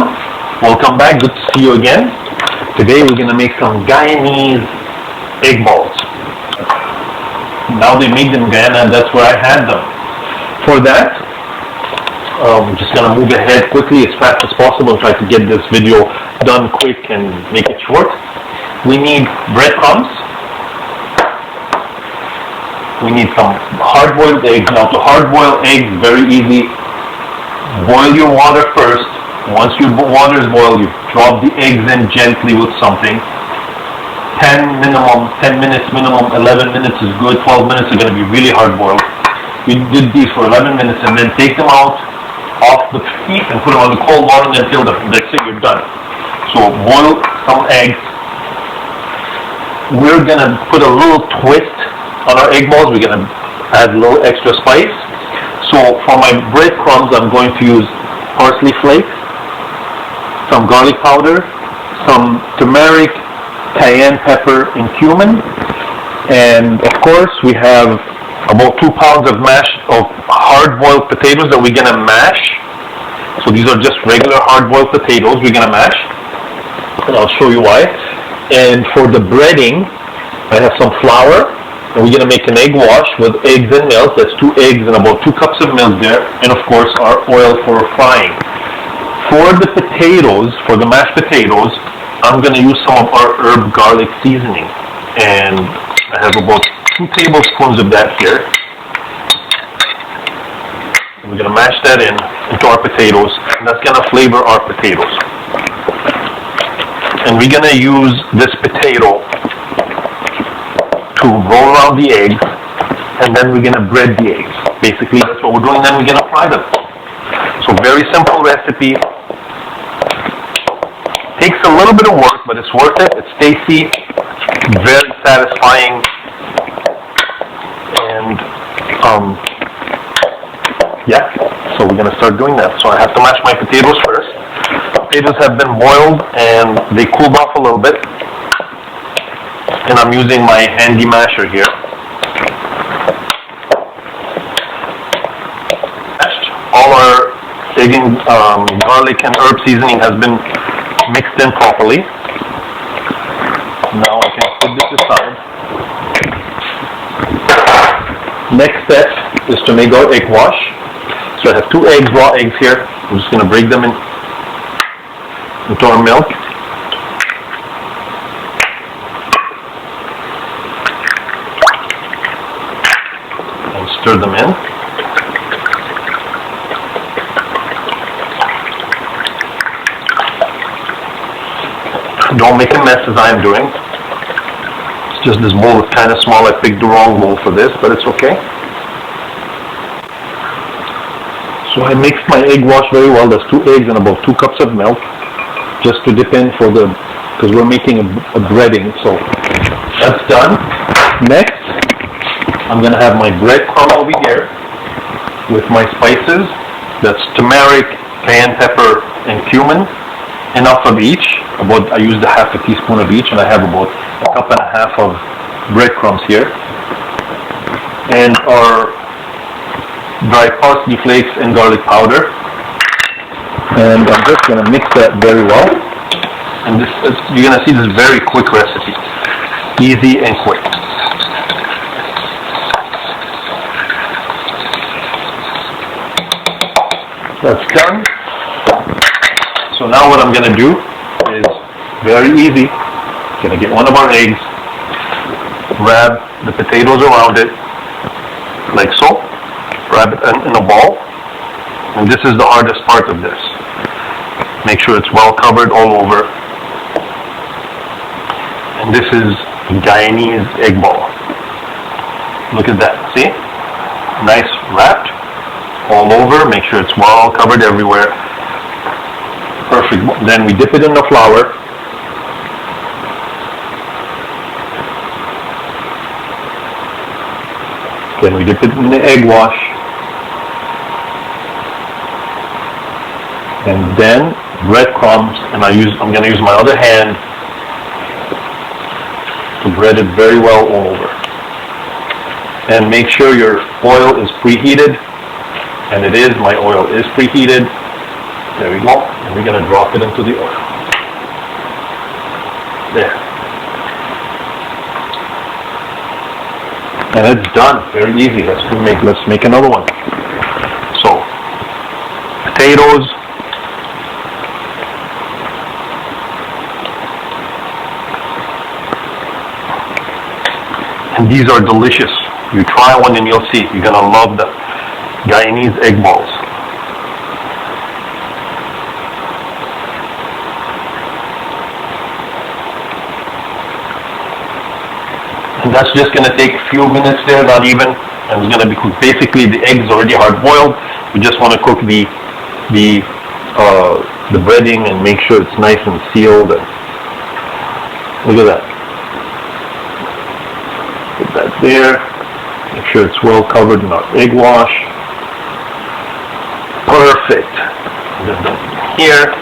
everyone. Welcome back. Good to see you again. Today we're going to make some Guyanese egg balls. Now they made them in Guyana and that's where I had them. For that, I'm just going to move ahead quickly as fast as possible and try to get this video done quick and make it short. We need breadcrumbs. We need some hard-boiled eggs. Now to hard-boil eggs, very easy. Boil your water first. Once your water is boiled, you drop the eggs in gently with something. 10 minutes minimum, 11 minutes is good, 12 minutes are going to be really hard-boiled. You did these for 11 minutes and then take them out off the heat and put them on the cold water until that's it, you're done. So boil some eggs. We're going to put a little twist on our egg balls. We're going to add a little extra spice. So for my breadcrumbs, I'm going to use parsley flakes, some garlic powder, some turmeric, cayenne pepper, and cumin. And of course, we have about 2 pounds of hard-boiled potatoes that we're going to mash. So these are just regular hard-boiled potatoes we're going to mash. And I'll show you why. And for the breading, I have some flour. And we're going to make an egg wash with eggs and milk. That's 2 eggs and about 2 cups of milk there. And of course, our oil for frying. For the potatoes, for the mashed potatoes, I'm going to use some of our herb garlic seasoning. And I have about 2 tablespoons of that here. And we're going to mash that into our potatoes. And that's going to flavor our potatoes. And we're going to use this potato to roll around the eggs, and then we're going to bread the eggs. Basically, that's what we're doing, then we're going to fry them. So very simple recipe. Takes a little bit of work, but it's worth it. It's tasty, very satisfying, and yeah, so we're going to start doing that. So I have to mash my potatoes first. Potatoes have been boiled, and they cooled off a little bit. And I'm using my handy masher here. All our egg and garlic and herb seasoning has been mixed in properly. Now I can put this aside. Next step is to make our egg wash. So I have 2 eggs, raw eggs here. I'm just going to break them into our milk. Stir them in. Don't make a mess as I'm doing. It's just this bowl is kind of small. I picked the wrong bowl for this, but it's okay. So I mixed my egg wash very well. There's 2 eggs and about 2 cups of milk, just to dip in because we're making a breading. So that's done. Next, I'm going to have my breadcrumb over here with my spices. That's turmeric, cayenne pepper, and cumin. Enough of each. I used a half a teaspoon of each, and I have about 1.5 cups of breadcrumbs here. And our dry parsley flakes and garlic powder. And I'm just going to mix that very well. And you're going to see this very quick recipe. Easy and quick. That's done. So now what I'm going to do is very easy. I'm going to get one of our eggs, wrap the potatoes around it, like so. Wrap it in a ball. And this is the hardest part of this. Make sure it's well covered all over. And this is Guyanese egg ball. Look at that. See? Nice wrapped all over. Make sure it's well covered everywhere. Perfect. Then we dip it in the flour. Then we dip it in the egg wash. And then breadcrumbs, and I'm going to use my other hand to bread it very well all over. And make sure your oil is preheated, and it is. My oil is preheated. There we go. And we're going to drop it into the oil. There. And it's done. Very easy. Let's make another one. So, potatoes. And these are delicious. You try one and you'll see. You're gonna love the Guyanese egg balls. And that's just gonna take a few minutes there, not even. And it's gonna be cooked. Basically, the egg is already hard boiled. We just want to cook the breading and make sure it's nice and sealed. And look at that. Put that there. Make sure it's well covered in our egg wash. Perfect. And then here,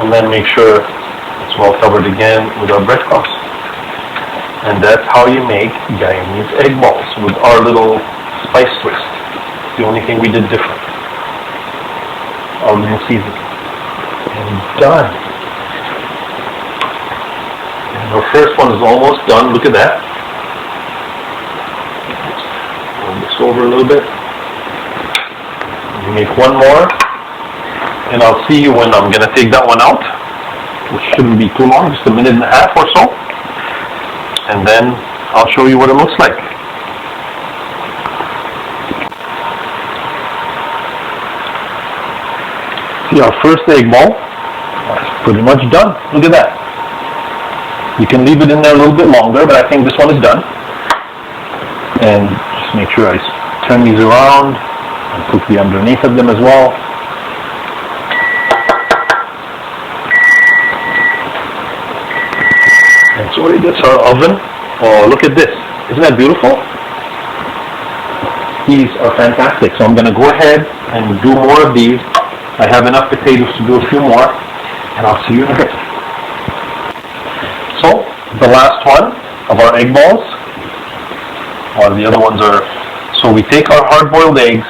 and then make sure it's well covered again with our breadcrumbs. And that's how you make Guyanese egg balls with our little spice twist. The only thing we did different. Our little seasoning. And done. And our first one is almost done. Look at that. Move this over a little bit. We make one more. And I'll see you when I'm going to take that one out. Which shouldn't be too long. Just a minute and a half or so. And then I'll show you what it looks like. See, our first egg ball is pretty much done. Look at that. You can leave it in there a little bit longer, but I think this one is done. And just make sure I turn these around and cook the underneath of them as well. And so that's our oven. Oh, look at this. Isn't that beautiful? These are fantastic. So I'm going to go ahead and do more of these. I have enough potatoes to do a few more, and I'll see you in a bit. So, the last one of our egg balls, while the other ones are, so we take our hard-boiled eggs,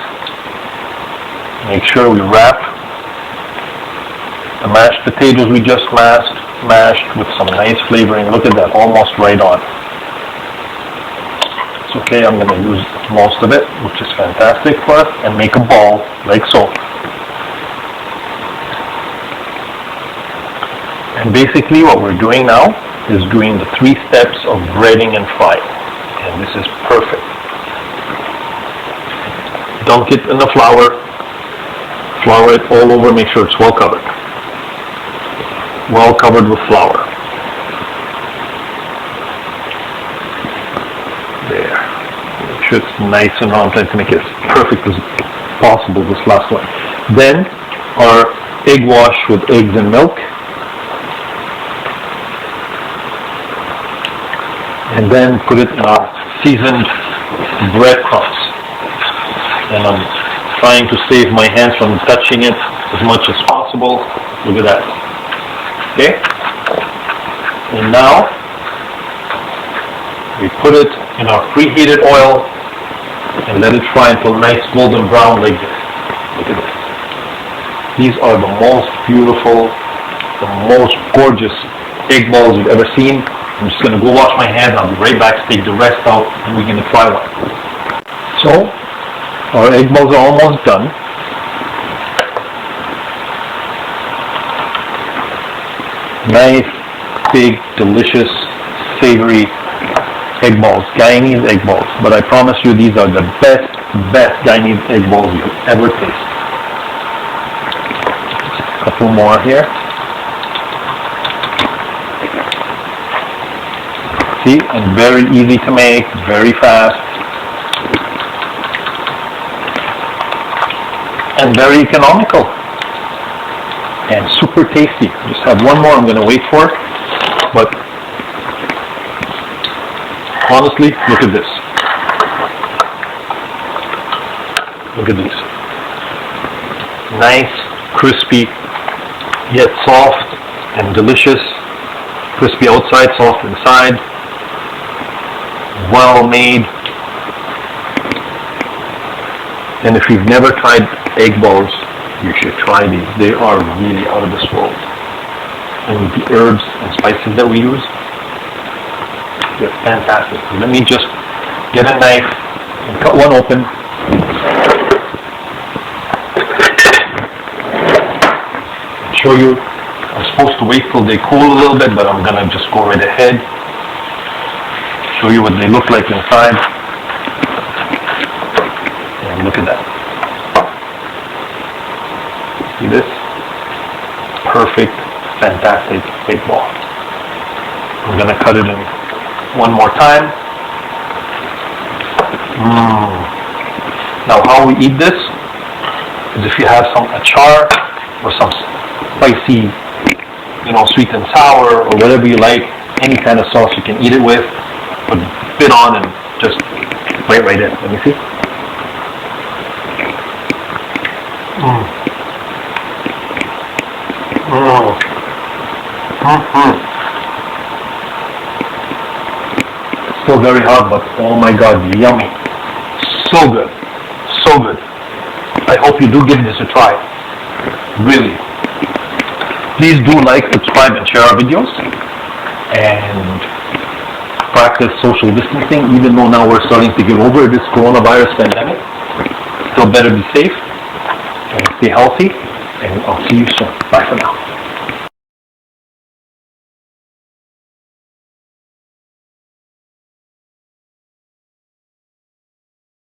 make sure we wrap the mashed potatoes we just mashed with some nice flavoring. Look at that, almost right on. It's okay, I'm going to use most of it, which is fantastic for us, and make a ball like so. And basically what we're doing now is doing the 3 steps of breading and frying. And this is perfect. Dunk it in the flour. Flour it all over, make sure it's well covered. Well covered with flour. There. Make sure it's nice and round. I'm trying to make it as perfect as possible, this last one. Then our egg wash with eggs and milk. And then put it in our seasoned breadcrumbs. And I'm trying to save my hands from touching it as much as possible. Look at that. Okay? And now, we put it in our preheated oil and let it fry until nice golden brown like this. Look at this. These are the most beautiful, the most gorgeous egg balls you've ever seen. I'm just going to go wash my hands. I'll be right back to take the rest out and we're going to try one. So, our egg balls are almost done. Nice, big, delicious, savory egg balls. Guyanese egg balls. But I promise you these are the best Guyanese egg balls you'll ever taste. A couple more here. See, and very easy to make, very fast, and very economical, and super tasty. Just have one more I'm going to wait for, but honestly, look at this. Look at this. Nice, crispy, yet soft and delicious. Crispy outside, soft inside. Well made. And if you've never tried egg balls, You should try these. They are really out of this world. And the herbs and spices that we use, they're fantastic. Let me just get a knife and cut one open. Show you. I'm supposed to wait till they cool a little bit, but I'm gonna just go right ahead. Show you what they look like inside. And look at that. See this? Perfect, fantastic fake ball. I'm gonna cut it in one more time. Now how we eat this is if you have some achar or some spicy, sweet and sour or whatever you like, any kind of sauce you can eat it with, put a bit on and just bite right in. Let me see. Still very hot, but oh my god, yummy. So good. So good. I hope you do give this a try. Really. Please do like, subscribe, and share our videos. And practice social distancing, even though now we're starting to get over this coronavirus pandemic. Still better be safe and stay healthy. And I'll see you soon. Bye for now.